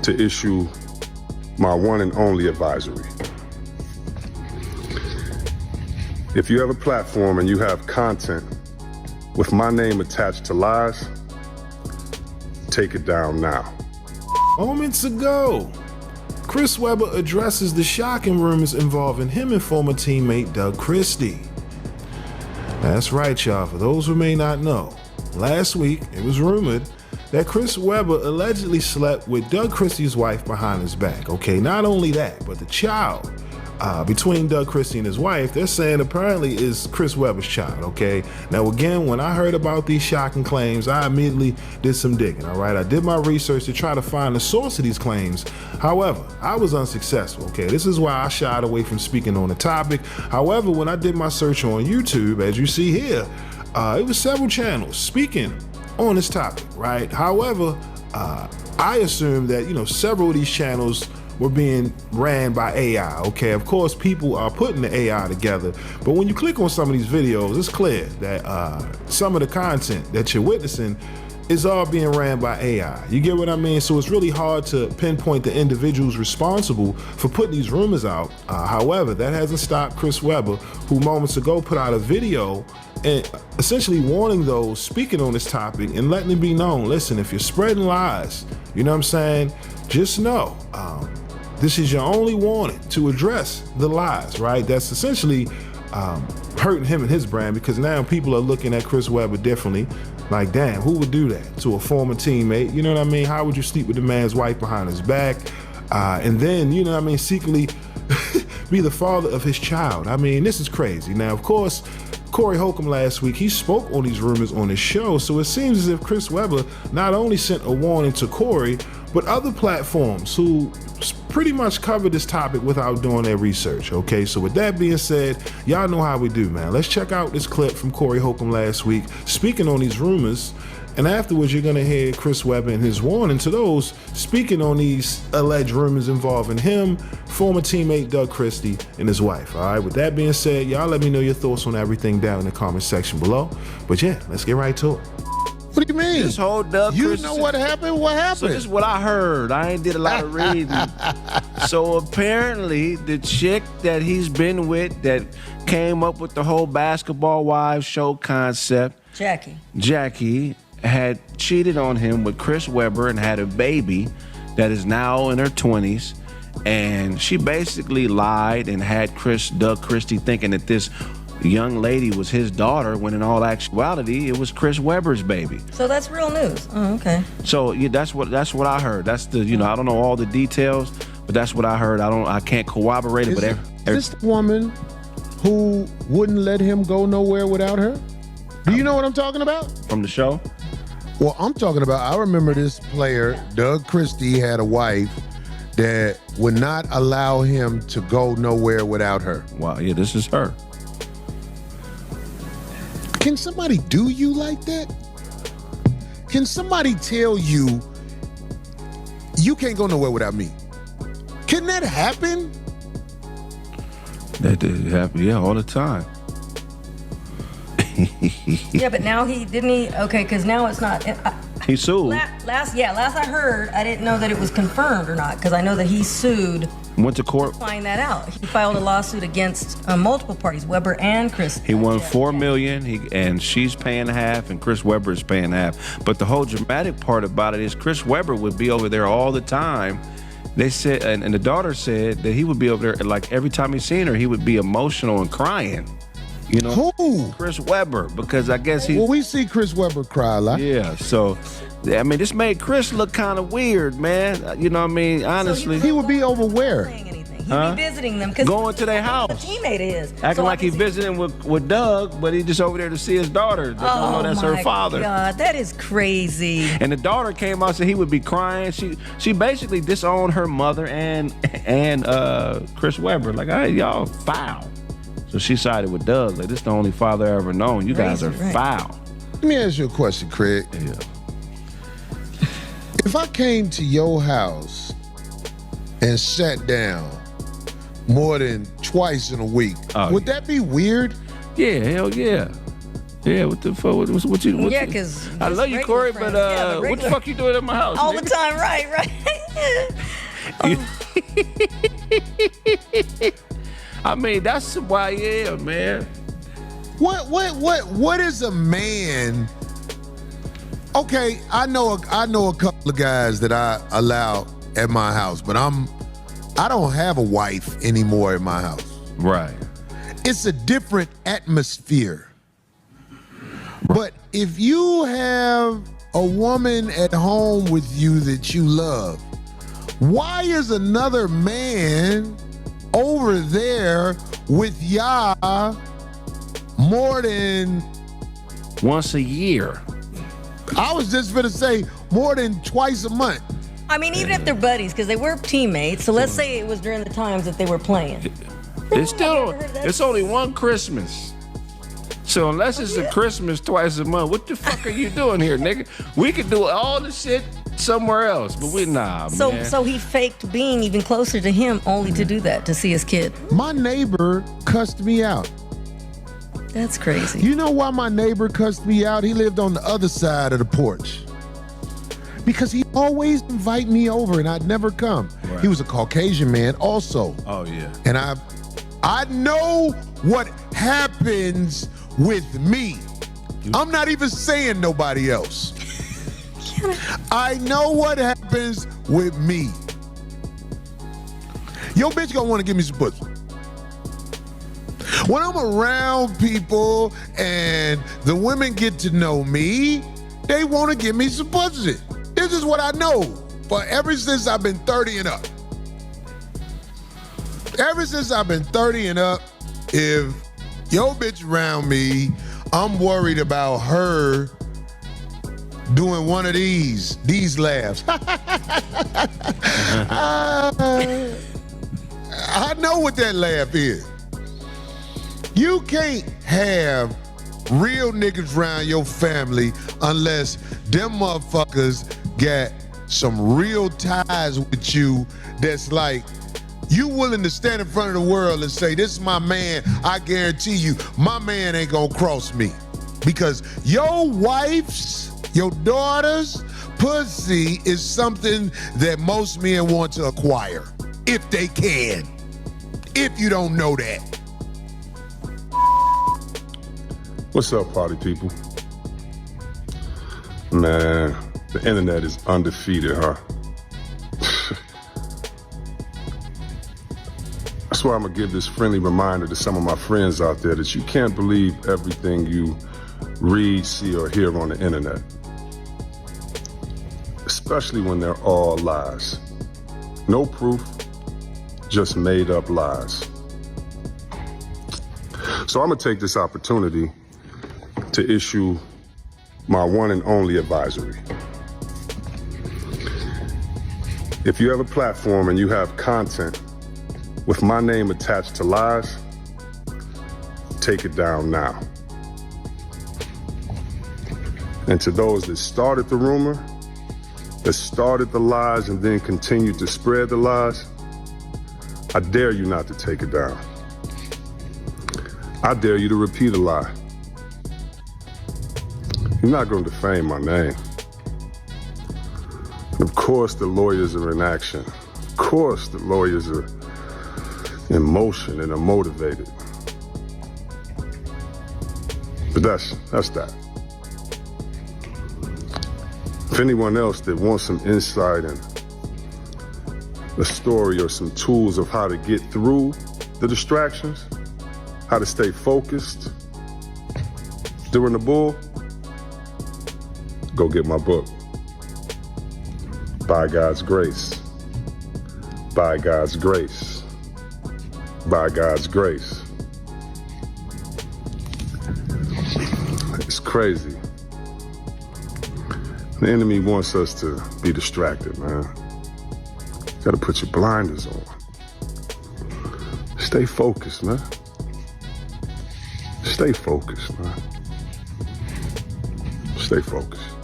to issue my one and only advisory. If you have a platform and you have content with my name attached to lies, take it down now. Moments ago, Chris Webber addresses the shocking rumors involving him and former teammate Doug Christie. That's right, y'all. For those who may not know, last week it was rumored that Chris Webber allegedly slept with Doug Christie's wife behind his back. Okay, not only that, but the child between Doug Christie and his wife, they're saying apparently is Chris Webber's child, okay? Now again, when I heard about these shocking claims, I immediately did some digging, all right? I did my research to try to find the source of these claims. However, I was unsuccessful, okay? This is why I shied away from speaking on the topic. However, when I did my search on YouTube, as you see here, it was several channels speaking on this topic, right? However, I assumed that, several of these channels were being ran by AI, okay? Of course, people are putting the AI together, but when you click on some of these videos, it's clear that some of the content that you're witnessing is all being ran by AI. You get what I mean? So it's really hard to pinpoint the individuals responsible for putting these rumors out. However, that hasn't stopped Chris Webber, who moments ago put out a video and essentially warning those speaking on this topic and letting it be known, listen, if you're spreading lies, you know what I'm saying? Just know, this is your only warning to address the lies, right? That's essentially hurting him and his brand, because now people are looking at Chris Webber differently. Like, damn, who would do that to a former teammate? You know what I mean? How would you sleep with the man's wife behind his back? And then, you know what I mean, secretly be the father of his child. I mean, this is crazy. Now, of course, Cory Holcomb last week, he spoke on these rumors on his show, so it seems as if Chris Webber not only sent a warning to Cory, but other platforms who pretty much covered this topic without doing their research, okay? So with that being said, y'all know how we do, man. Let's check out this clip from Cory Holcomb last week, speaking on these rumors, and afterwards you're gonna hear Chris Webber and his warning to those speaking on these alleged rumors involving him, former teammate Doug Christie, and his wife, all right? With that being said, y'all let me know your thoughts on everything down in the comment section below. But yeah, let's get right to it. What do you mean? This whole Doug You Christie, know what happened? What happened? So this is what I heard. I ain't did a lot of reading. So apparently the chick that he's been with that came up with the whole Basketball Wives show concept, Jackie had cheated on him with Chris Webber and had a baby that is now in her 20s. And she basically lied and had Doug Christie thinking that this young lady was his daughter, when in all actuality it was Chris Webber's baby. So that's real news. Oh, okay. So yeah, that's what I heard. That's the I don't know all the details, but that's what I heard. I can't corroborate it, but Is this the woman who wouldn't let him go nowhere without her? Do you know what I'm talking about? From the show? Well, I'm talking about, I remember this player, Doug Christie, had a wife that would not allow him to go nowhere without her. Wow, yeah, this is her. Can somebody do you like that? Can somebody tell you, you can't go nowhere without me? Can that happen? That did happen, yeah, all the time. Yeah, but now okay, because now it's not. He sued. Last I heard, I didn't know that it was confirmed or not, because I know that he sued. Went to court. To find that out. He filed a lawsuit against multiple parties, Webber and Chris. He won $4 million, and she's paying half, and Chris Webber is paying half. But the whole dramatic part about it is Chris Webber would be over there all the time. They said, and the daughter said that he would be over there, like every time he seen her, he would be emotional and crying. You know, who? Chris Webber, because I guess he. Well, we see Chris Webber cry a lot. Yeah, so, I mean, this made Chris look kind of weird, man. You know what I mean? Honestly. So he would be over where? He'd be visiting them. Going to their house. The teammate is. Acting like he's visiting with Doug, but he's just over there to see his daughter. They don't know that's her father. Oh, my God, that is crazy. And the daughter came out and said he would be crying. She basically disowned her mother and Chris Webber. Like, hey, y'all foul. So she sided with Doug. Like, this is the only father I ever known. You guys are foul. Let me ask you a question, Craig. Yeah. If I came to your house and sat down more than twice in a week, would that be weird? Yeah, hell yeah. Yeah, what the fuck? What you? Yeah, because I love you, Cory, but what the fuck you doing at my house? All nigga? the time, right? I mean, that's why, yeah, man. What is a man? Okay, I know a couple of guys that I allow at my house, but I don't have a wife anymore at my house. Right. It's a different atmosphere. But if you have a woman at home with you that you love, why is another man over there with y'all more than once a year? I was just gonna say more than twice a month. I mean, even if they're buddies, because they were teammates. So let's say it was during the times that they were playing. It's only one Christmas. So unless it's a Christmas twice a month, what the fuck are you doing here, nigga? We could do all the shit somewhere else, but man. So he faked being even closer to him only to do that, to see his kid. My neighbor cussed me out. That's crazy. You know why my neighbor cussed me out? He lived on the other side of the porch. Because he always invite me over and I'd never come. Right. He was a Caucasian man also. Oh, yeah. And I know what happens with me. I'm not even saying nobody else. I know what happens with me. Your bitch gonna wanna give me some pussy. When I'm around people and the women get to know me, they wanna give me some pussy. This is what I know for ever since I've been 30 and up. Ever since I've been 30 and up, if your bitch around me, I'm worried about her doing one of these laughs. I know what that laugh is. You can't have real niggas around your family unless them motherfuckers got some real ties with you that's like, you willing to stand in front of the world and say, this is my man, I guarantee you, my man ain't gonna cross me. Because your wife's, your daughter's pussy is something that most men want to acquire, if they can. If you don't know that. What's up, party people? Man, the internet is undefeated, huh? That's why I'm gonna give this friendly reminder to some of my friends out there that you can't believe everything you read, see, or hear on the internet. Especially when they're all lies. No proof, just made up lies. So I'm gonna take this opportunity to issue my one and only advisory. If you have a platform and you have content with my name attached to lies, take it down now. And to those that started the rumor, that started the lies and then continued to spread the lies, I dare you not to take it down. I dare you to repeat a lie. You're not going to defame my name. Of course the lawyers are in action. Of course the lawyers are in motion and are motivated. But that's that. If anyone else that wants some insight and a story or some tools of how to get through the distractions, how to stay focused during the bull, go get my book. By God's grace. By God's grace. By God's grace. It's crazy. The enemy wants us to be distracted, man. You gotta put your blinders on. Stay focused, man. Stay focused, man. Stay focused.